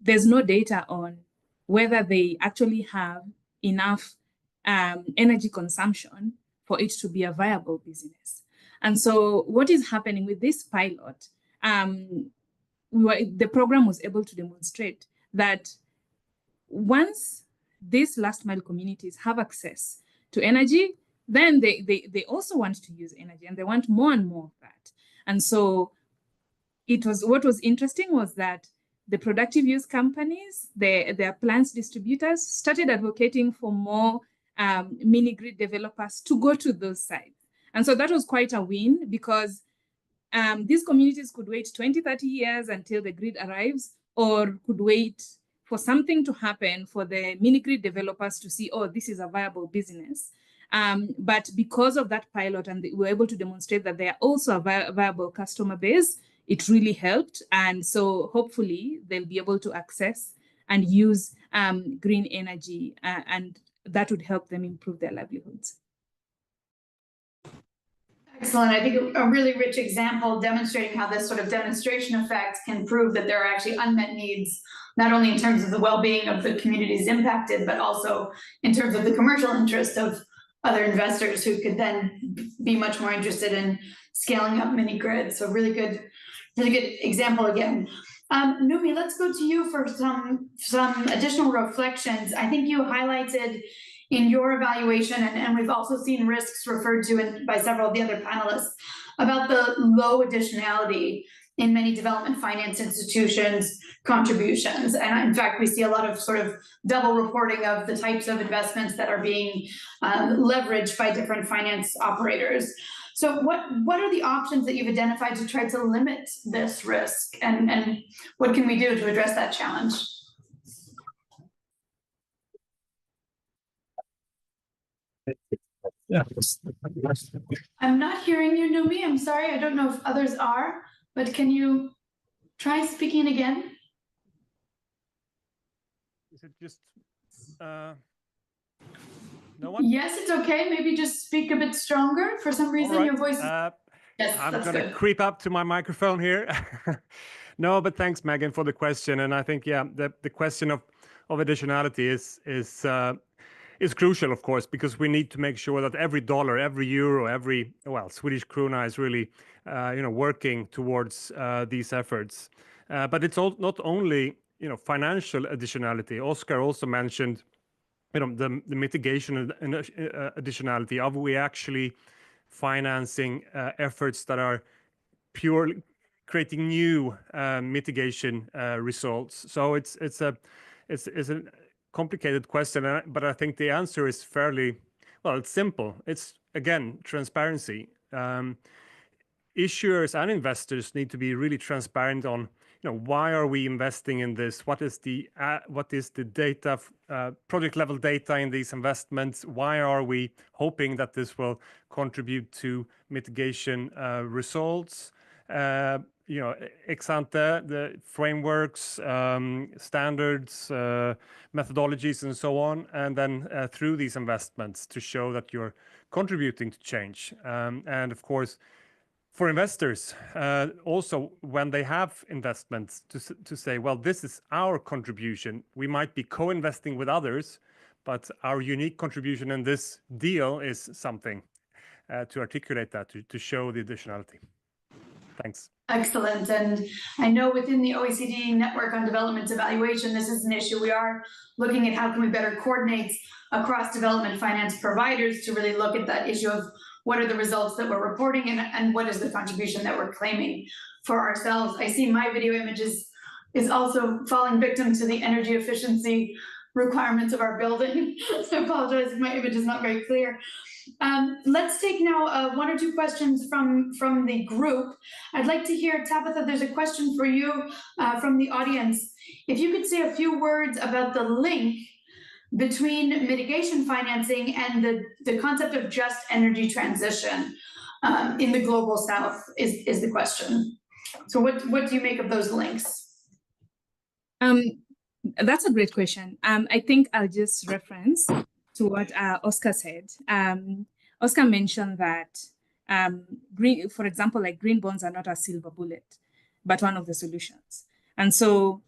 F: there's no data on whether they actually have enough energy consumption for it to be a viable business. And so what is happening with this pilot, the program was able to demonstrate that once these last mile communities have access to energy, then they also want to use energy and they want more and more of that. And so what was interesting was that the productive use companies, their plants distributors started advocating for more mini grid developers to go to those sites. And so that was quite a win because these communities could wait 20, 30 years until the grid arrives, or could wait for something to happen for the mini grid developers to see, oh, this is a viable business. But because of that pilot, and we were able to demonstrate that they are also a viable customer base, it really helped. And so hopefully they'll be able to access and use green energy, and that would help them improve their livelihoods.
B: Excellent. I think a really rich example demonstrating how this sort of demonstration effect can prove that there are actually unmet needs, not only in terms of the well-being of the communities impacted, but also in terms of the commercial interest of other investors who could then be much more interested in scaling up mini grids. So really good example again. Numi, let's go to you for some additional reflections. I think you highlighted in your evaluation, and we've also seen risks referred to by several of the other panelists, about the low additionality in many development finance institutions' contributions. And in fact, we see a lot of sort of double reporting of the types of investments that are being leveraged by different finance operators. So what are the options that you've identified to try to limit this risk? And what can we do to address that challenge?
D: Yeah.
B: I'm not hearing you, Numi. I'm sorry. I don't know if others are, but can you try speaking again?
C: Is it just no one?
B: Yes, it's okay. Maybe just speak a bit stronger. For some reason, your voice is... Yes,
C: I'm going to creep up to my microphone here. No, but thanks, Megan, for the question. And I think, yeah, the question of additionality is crucial, of course, because we need to make sure that every dollar, every euro, Swedish krona is really, working towards these efforts. But it's not only, financial additionality. Oskar also mentioned, the mitigation and additionality. Are we actually financing efforts that are purely creating new mitigation results? So it's a complicated question, but I think the answer is fairly, it's simple. It's, again, transparency. issuers and investors need to be really transparent on, why are we investing in this? What is the data, project level data in these investments? Why are we hoping that this will contribute to mitigation results? Ex ante, the frameworks, standards, methodologies, and so on, and then through these investments to show that you're contributing to change. And of course, for investors, also when they have investments, to say, well, this is our contribution. We might be co-investing with others, but our unique contribution in this deal is something to articulate that, to show the additionality. Thanks.
B: Excellent. And I know within the OECD Network on Development Evaluation, this is an issue. We are looking at how can we better coordinate across development finance providers to really look at that issue of what are the results that we're reporting and what is the contribution that we're claiming for ourselves. I see my video images is also falling victim to the energy efficiency requirements of our building. So I apologize if my image is not very clear. Let's take now one or two questions from the group. I'd like to hear, Tabitha, there's a question for you from the audience. If you could say a few words about the link between mitigation financing and the concept of just energy transition in the global south is the question. So what do you make of those links?
F: That's a great question. I think I'll just reference to what Oskar said. Oskar mentioned that, for example, like green bonds are not a silver bullet, but one of the solutions. And so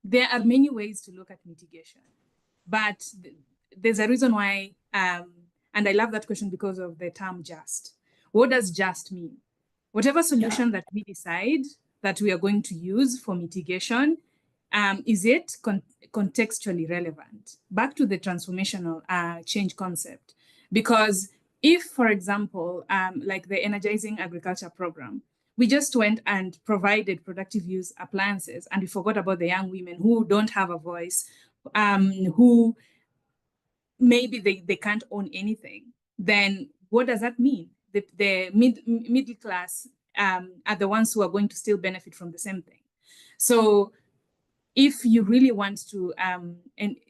F: there are many ways to look at mitigation, but there's a reason why, and I love that question because of the term just. What does just mean? Whatever solution that we decide that we are going to use for mitigation, is it contextually relevant? Back to the transformational change concept. Because if, for example, like the Energizing Agriculture Program, we just went and provided productive use appliances and we forgot about the young women who don't have a voice, who maybe they can't own anything, then what does that mean? The middle class are the ones who are going to still benefit from the same thing. So if you really want to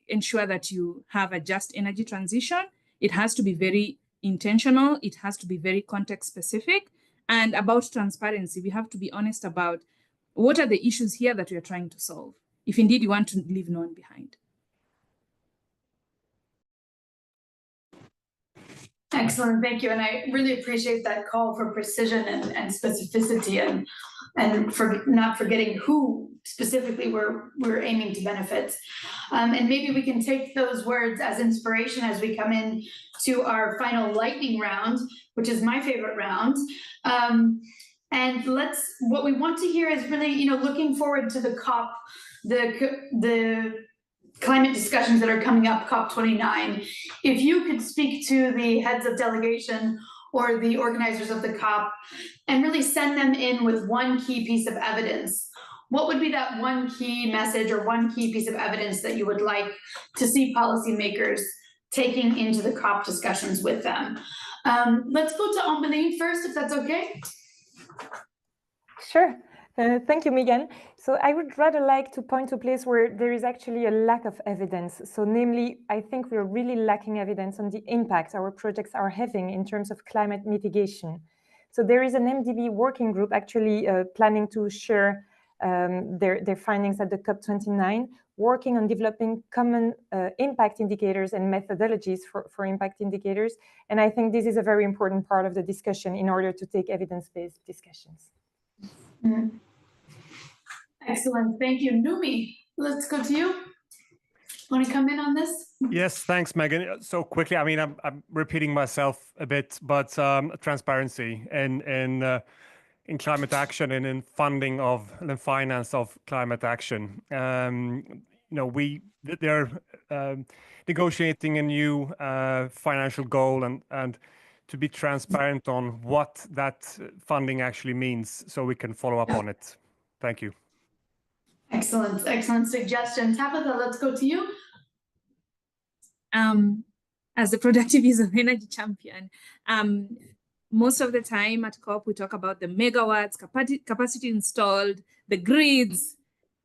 F: ensure that you have a just energy transition, it has to be very intentional, it has to be very context specific. And about transparency, we have to be honest about what are the issues here that we are trying to solve, if indeed you want to leave no one behind.
B: Excellent, thank you. And I really appreciate that call for precision and specificity and for not forgetting who specifically we're aiming to benefit. And maybe we can take those words as inspiration as we come in to our final lightning round, which is my favorite round. And what we want to hear is really, looking forward to the COP, the climate discussions that are coming up, COP29. If you could speak to the heads of delegation or the organizers of the COP and really send them in with one key piece of evidence, what would be that one key message or one key piece of evidence that you would like to see policymakers taking into the COP discussions with them? Let's go to Ombeline first, if that's okay.
E: Sure. Thank you, Megan. So I would rather like to point to a place where there is actually a lack of evidence. So namely, I think we're really lacking evidence on the impact our projects are having in terms of climate mitigation. So there is an MDB working group actually planning to share their findings at the COP29, working on developing common impact indicators and methodologies for impact indicators. And I think this is a very important part of the discussion in order to take evidence-based discussions.
B: Mm-hmm. Excellent, thank you. Numi, let's go to you. Want to come in on this?
C: Yes, thanks, Megan. So quickly, I mean, I'm repeating myself a bit, but transparency in climate action and in funding of the finance of climate action. They're negotiating a new financial goal and to be transparent on what that funding actually means so we can follow up on it. Thank you.
B: Excellent, excellent suggestion. Tabitha, let's go to you.
F: as the productive use of energy champion, most of the time at COP, we talk about the megawatts, capacity installed, the grids,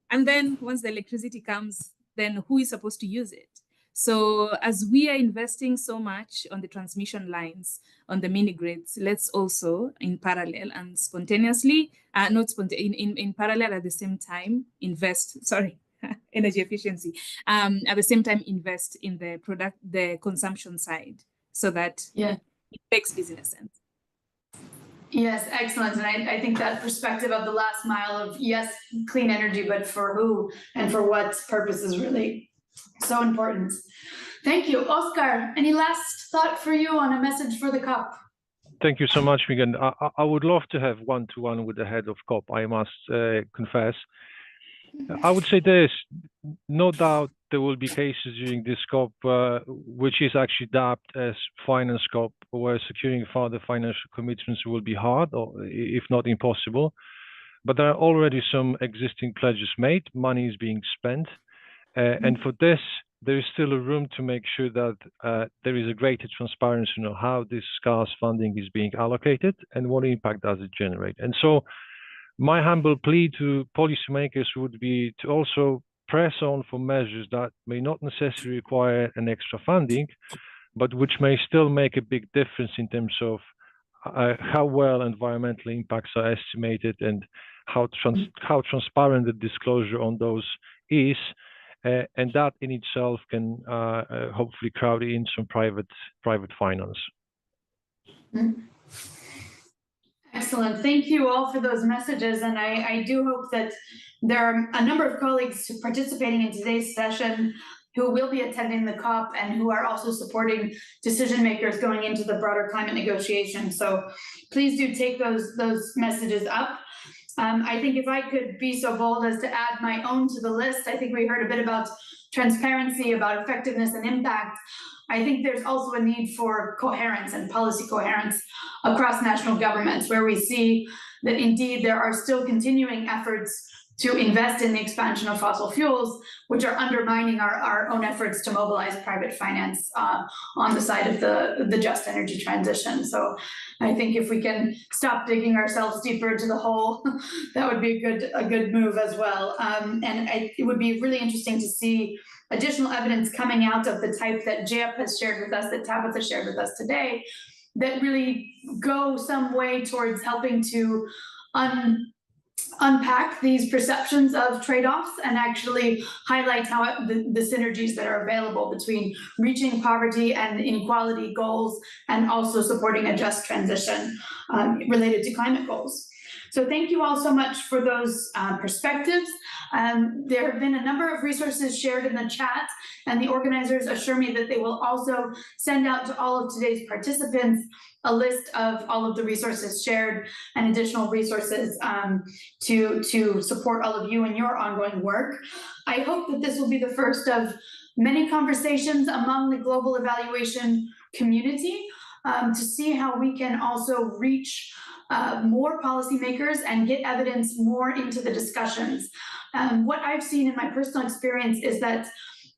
F: and then once the electricity comes, then who is supposed to use it? So as we are investing so much on the transmission lines, on the mini grids, let's also in parallel and spontaneously, in parallel at the same time invest, sorry, energy efficiency, at the same time invest in the consumption side so that it makes business sense.
B: Yes, excellent. And I think that perspective of the last mile of, yes, clean energy, but for who and for what purpose is really so important. Thank you. Oskar, any last thought for you on a message for the COP?
D: Thank you so much, Megan. I would love to have one-to-one with the head of COP, I must confess. I would say this, no doubt there will be cases during this COP which is actually dubbed as finance COP, where securing further financial commitments will be hard, or if not impossible. But there are already some existing pledges made, money is being spent. And for this, there is still a room to make sure that there is a greater transparency on how this scarce funding is being allocated and what impact does it generate. And so my humble plea to policymakers would be to also press on for measures that may not necessarily require an extra funding, but which may still make a big difference in terms of how well environmental impacts are estimated and how transparent the disclosure on those is. And that in itself can hopefully crowd in some private finance.
B: Excellent. Thank you all for those messages. And I do hope that there are a number of colleagues participating in today's session who will be attending the COP and who are also supporting decision makers going into the broader climate negotiations. So please do take those messages up. I think if I could be so bold as to add my own to the list, I think we heard a bit about transparency, about effectiveness and impact. I think there's also a need for coherence and policy coherence across national governments, where we see that indeed there are still continuing efforts to invest in the expansion of fossil fuels, which are undermining our own efforts to mobilize private finance on the side of the just energy transition. So I think if we can stop digging ourselves deeper into the hole, that would be a good move as well. It would be really interesting to see additional evidence coming out of the type that GEAPP has shared with us, that Tabitha shared with us today, that really go some way towards helping to unpack these perceptions of trade-offs and actually highlight how the synergies that are available between reaching poverty and inequality goals and also supporting a just transition related to climate goals. So thank you all so much for those perspectives. There have been a number of resources shared in the chat, and the organizers assure me that they will also send out to all of today's participants a list of all of the resources shared and additional resources to support all of you in your ongoing work. I hope that this will be the first of many conversations among the global evaluation community to see how we can also reach more policymakers and get evidence more into the discussions. What I've seen in my personal experience is that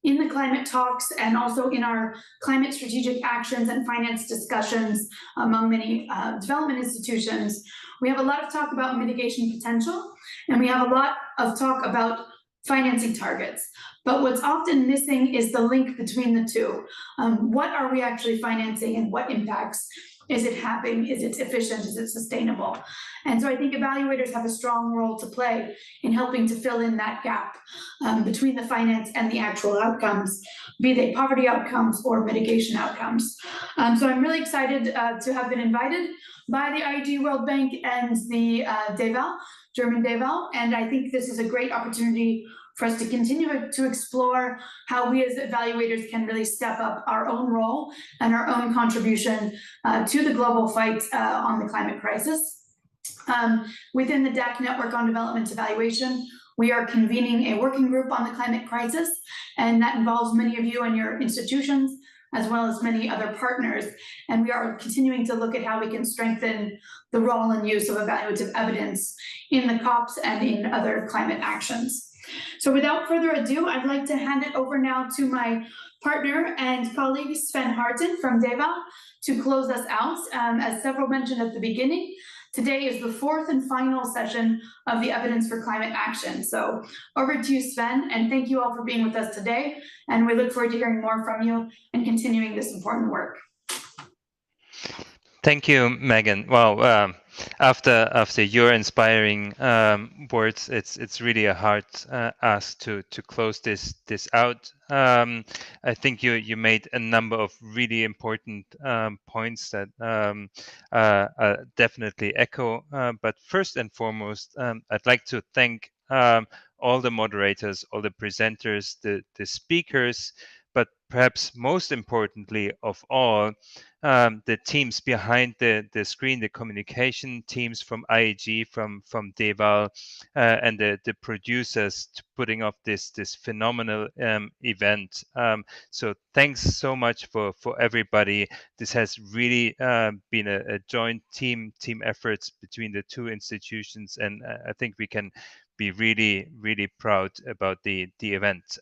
B: in the climate talks and also in our climate strategic actions and finance discussions among many development institutions, we have a lot of talk about mitigation potential, and we have a lot of talk about financing targets. But what's often missing is the link between the two. What are we actually financing and what impacts? Is it happening? Is it efficient? Is it sustainable? And so I think evaluators have a strong role to play in helping to fill in that gap between the finance and the actual outcomes, be they poverty outcomes or mitigation outcomes. So I'm really excited to have been invited by the IG World Bank and the DEval, German DEval, and I think this is a great opportunity for us to continue to explore how we as evaluators can really step up our own role and our own contribution to the global fight on the climate crisis. Within the DAC Network on Development Evaluation, we are convening a working group on the climate crisis, and that involves many of you and your institutions, as well as many other partners. And we are continuing to look at how we can strengthen the role and use of evaluative evidence in the COPs and in other climate actions. So without further ado, I'd like to hand it over now to my partner and colleague Sven Harten from DEval to close us out. As several mentioned at the beginning, today is the fourth and final session of the Evidence for Climate Action. So over to you, Sven, and thank you all for being with us today. And we look forward to hearing more from you and continuing this important work.
G: Thank you, Megan. Well, after your inspiring words, it's really a hard ask to close this out. I think you made a number of really important points that definitely echo. But first and foremost, I'd like to thank all the moderators, all the presenters, the speakers, but perhaps most importantly of all, the teams behind the screen, the communication teams from IEG, from DEval, and the producers putting up this phenomenal event. So thanks so much for everybody. This has really been a joint team efforts between the two institutions, and I think we can be really proud about the event.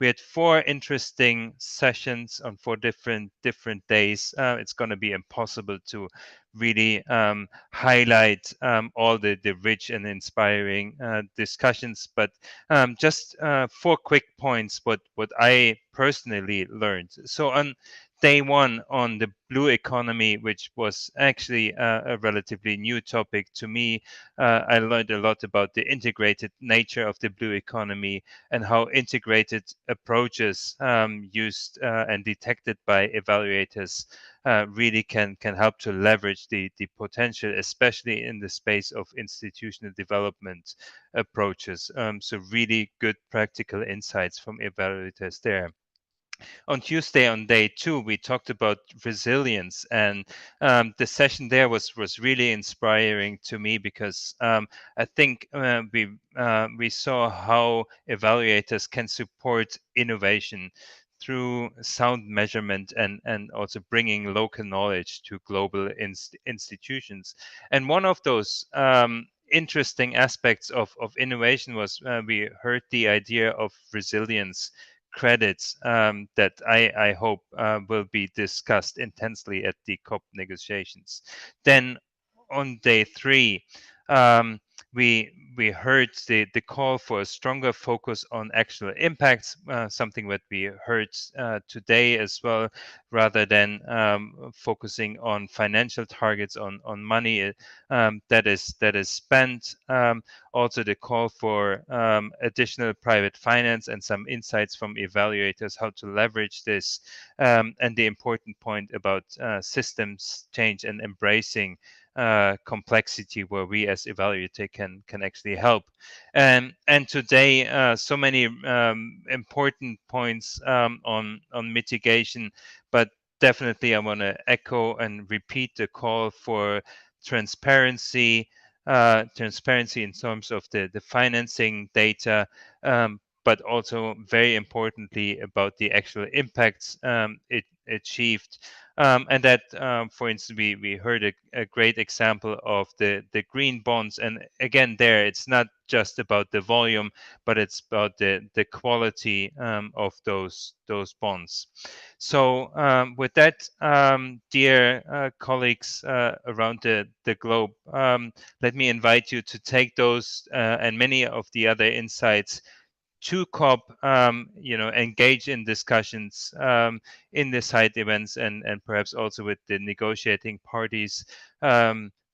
G: We had 4 interesting sessions on 4 different days. It's going to be impossible to really highlight all the rich and inspiring discussions, but just 4 quick points what I personally learned. So on day 1 on the blue economy, which was actually a relatively new topic to me, I learned a lot about the integrated nature of the blue economy and how integrated approaches used and detected by evaluators really can help to leverage the potential, especially in the space of institutional development approaches. So really good practical insights from evaluators there. On Tuesday, on day 2, we talked about resilience, and the session there was really inspiring to me because I think we saw how evaluators can support innovation through sound measurement and also bringing local knowledge to global institutions. And one of those interesting aspects of innovation was we heard the idea of resilience credits that I hope will be discussed intensely at the COP negotiations. Then on day 3, we heard the call for a stronger focus on actual impacts, something that we heard today as well, rather than focusing on financial targets, on money that is spent. Also the call for additional private finance and some insights from evaluators how to leverage this, and the important point about systems change and embracing complexity where we as evaluator can actually help. And today so many important points on mitigation, but definitely I want to echo and repeat the call for transparency in terms of the financing data, but also very importantly about the actual impacts it achieved. And that, for instance, we heard a great example of the green bonds. And again, there, it's not just about the volume, but it's about the quality of those bonds. So with that, dear colleagues around the globe, let me invite you to take those and many of the other insights to COP, engage in discussions in the side events and perhaps also with the negotiating parties,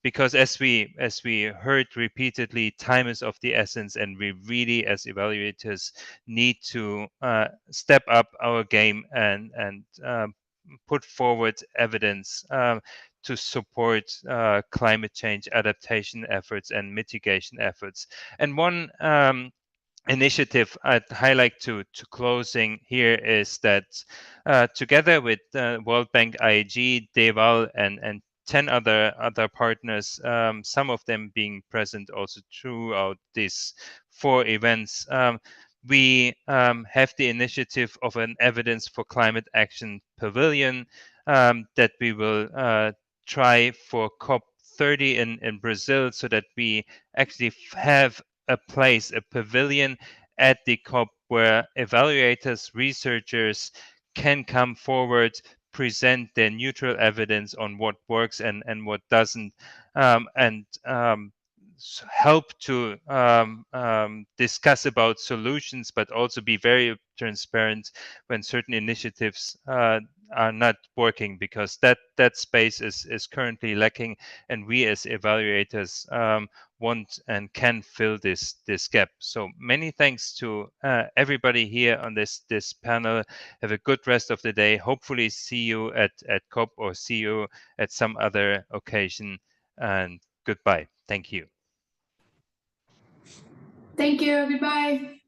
G: because as we heard repeatedly, time is of the essence, and we really as evaluators need to step up our game and put forward evidence to support climate change adaptation efforts and mitigation efforts. And one initiative I'd highlight to closing here is that together with World Bank, IEG, DEval, and 10 other partners, some of them being present also throughout these 4 events, we have the initiative of an Evidence for Climate Action Pavilion that we will try for COP30 in Brazil, so that we actually have a place, a pavilion at the COP where evaluators, researchers can come forward, present their neutral evidence on what works and what doesn't, and help to discuss about solutions, but also be very transparent when certain initiatives are not working, because that space is currently lacking, and we as evaluators want and can fill this gap. So many thanks to everybody here on this panel. Have a good rest of the day. Hopefully see you at COP or see you at some other occasion, and goodbye. Thank you.
B: Thank you. Goodbye.